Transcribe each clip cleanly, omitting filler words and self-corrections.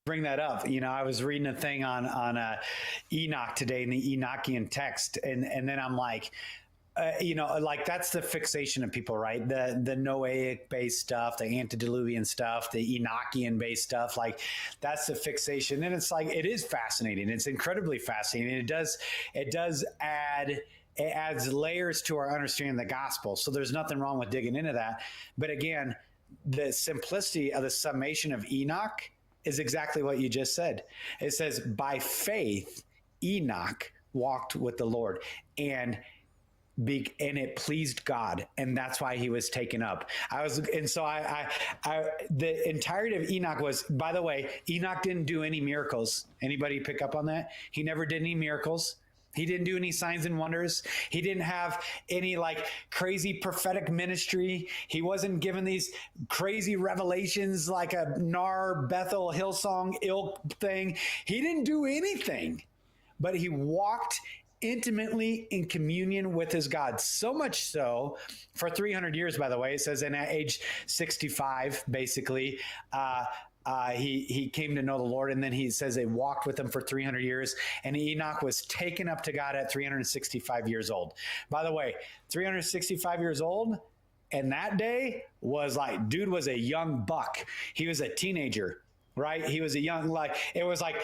bring that up. I was reading a thing on Enoch today in the Enochian text, and then I'm like, like that's the fixation of people, right? The Noahic based stuff, the antediluvian stuff, the Enochian based stuff, like that's the fixation. And it's like, it is fascinating. It's incredibly fascinating. It adds layers to our understanding of the gospel. So there's nothing wrong with digging into that. But again, the simplicity of the summation of Enoch is exactly what you just said. It says, by faith, Enoch walked with the Lord, and it pleased God, and that's why he was taken up. The entirety of Enoch was, by the way, Enoch didn't do any miracles. Anybody pick up on that? He never did any miracles. He didn't do any signs and wonders. He didn't have any like crazy prophetic ministry. He wasn't given these crazy revelations like a Nar Bethel Hillsong ilk thing. He didn't do anything, but he walked intimately in communion with his God. So much so for 300 years, by the way, it says, and at age 65, basically, he came to know the Lord. And then he says they walked with him for 300 years, and Enoch was taken up to God at 365 years old. By the way, 365 years old. And that day was like, dude was a young buck. He was a teenager, right? He was a young, it was like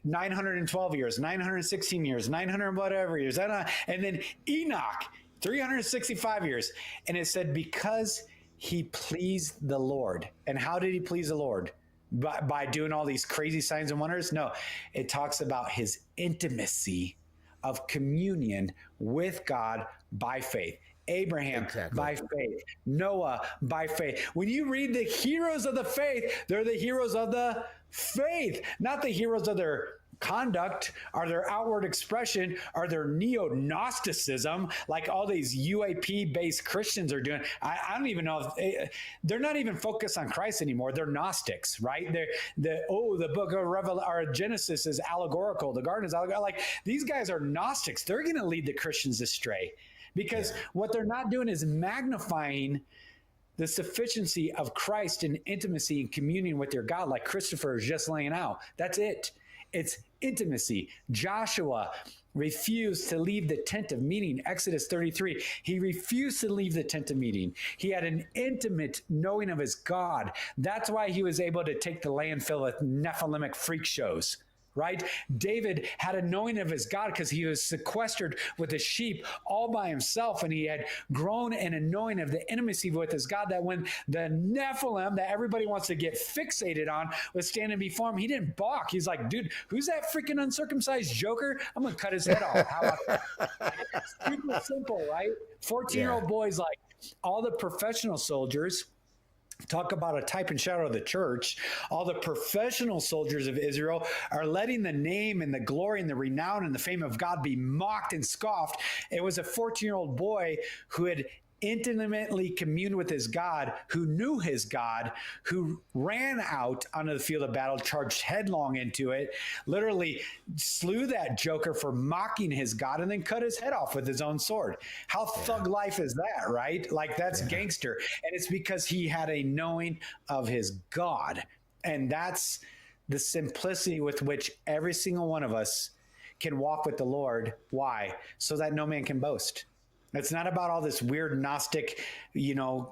912 years, 916 years, 900 whatever years. And then Enoch, 365 years. And it said, because he pleased the Lord. And how did he please the Lord? By doing all these crazy signs and wonders? No, it talks about his intimacy of communion with God by faith. Abraham, exactly. By faith. Noah, by faith. When you read the heroes of the faith, they're the heroes of the faith, not the heroes of their conduct or their outward expression or their neo-Gnosticism, like all these UAP-based Christians are doing. I don't even know if they're not even focused on Christ anymore. They're Gnostics, right? The book of Genesis is allegorical. The garden is allegorical. Like, these guys are Gnostics. They're going to lead the Christians astray because what they're not doing is magnifying the sufficiency of Christ in intimacy and communion with your God, like Christopher is just laying out. That's it. It's intimacy. Joshua refused to leave the tent of meeting. Exodus 33. He refused to leave the tent of meeting. He had an intimate knowing of his God. That's why he was able to take the land filled with Nephilimic freak shows. Right? David had a knowing of his God because he was sequestered with the sheep all by himself, and he had grown in a knowing of the intimacy with his God, that when the Nephilim that everybody wants to get fixated on was standing before him, he didn't balk. He's like, dude, who's that freaking uncircumcised joker? I'm going to cut his head off. How about that? Super simple, right? 14-year-old boys, like all the professional soldiers. Talk about a type and shadow of the church. All the professional soldiers of Israel are letting the name and the glory and the renown and the fame of God be mocked and scoffed. It was a 14-year-old boy who had intimately communed with his God, who knew his God, who ran out onto the field of battle, charged headlong into it, literally slew that joker for mocking his God, and then cut his head off with his own sword. How thug life is that, right? Like, that's gangster. And it's because he had a knowing of his God. And that's the simplicity with which every single one of us can walk with the Lord. Why? So that no man can boast. It's not about all this weird Gnostic,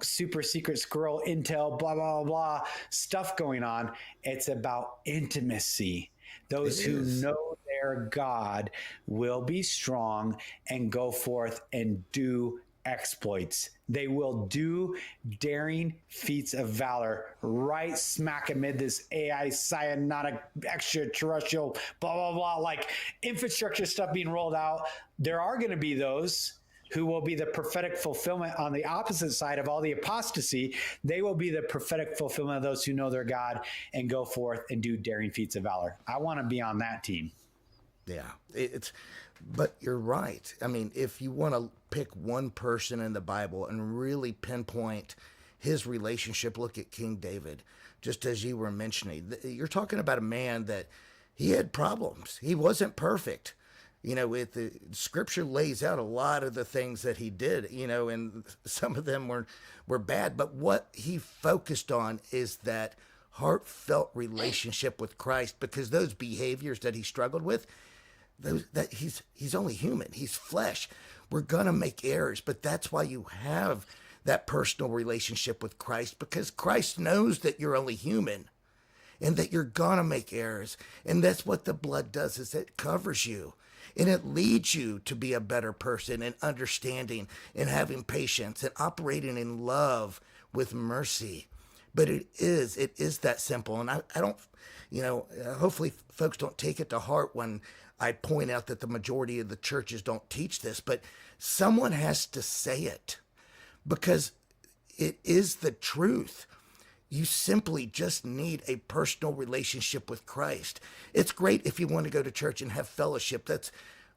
super secret squirrel intel, blah, blah, blah stuff going on. It's about intimacy. Those who know their God will be strong and go forth and do exploits. They will do daring feats of valor right smack amid this AI cyanotic extraterrestrial, blah, blah, blah, like infrastructure stuff being rolled out. There are going to be those who will be the prophetic fulfillment on the opposite side of all the apostasy. They will be the prophetic fulfillment of those who know their God and go forth and do daring feats of valor. I want to be on that team. Yeah, but you're right. I mean, if you want to pick one person in the Bible and really pinpoint his relationship, look at King David, just as you were mentioning. You're talking about a man that he had problems. He wasn't perfect. With the scripture lays out a lot of the things that he did, and some of them were bad. But what he focused on is that heartfelt relationship with Christ, because those behaviors that he struggled with, those that he's only human, he's flesh. We're gonna make errors, but that's why you have that personal relationship with Christ, because Christ knows that you're only human and that you're gonna make errors. And that's what the blood does, is it covers you. And it leads you to be a better person and understanding and having patience and operating in love with mercy. But it is that simple. And I don't, hopefully folks don't take it to heart when I point out that the majority of the churches don't teach this, but someone has to say it, because it is the truth. You simply just need a personal relationship with Christ. It's great if you want to go to church and have fellowship. That's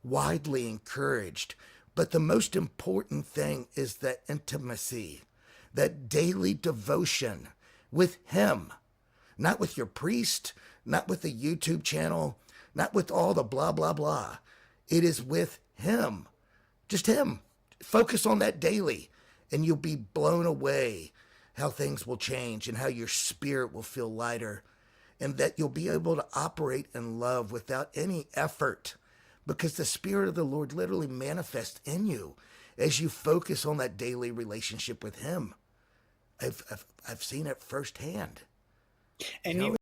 widely encouraged. But the most important thing is that intimacy, that daily devotion with him, not with your priest, not with the YouTube channel, not with all the blah, blah, blah. It is with him, just him. Focus on that daily, and you'll be blown away how things will change and how your spirit will feel lighter, and that you'll be able to operate in love without any effort, because the Spirit of the Lord literally manifests in you as you focus on that daily relationship with him. I've seen it firsthand. And you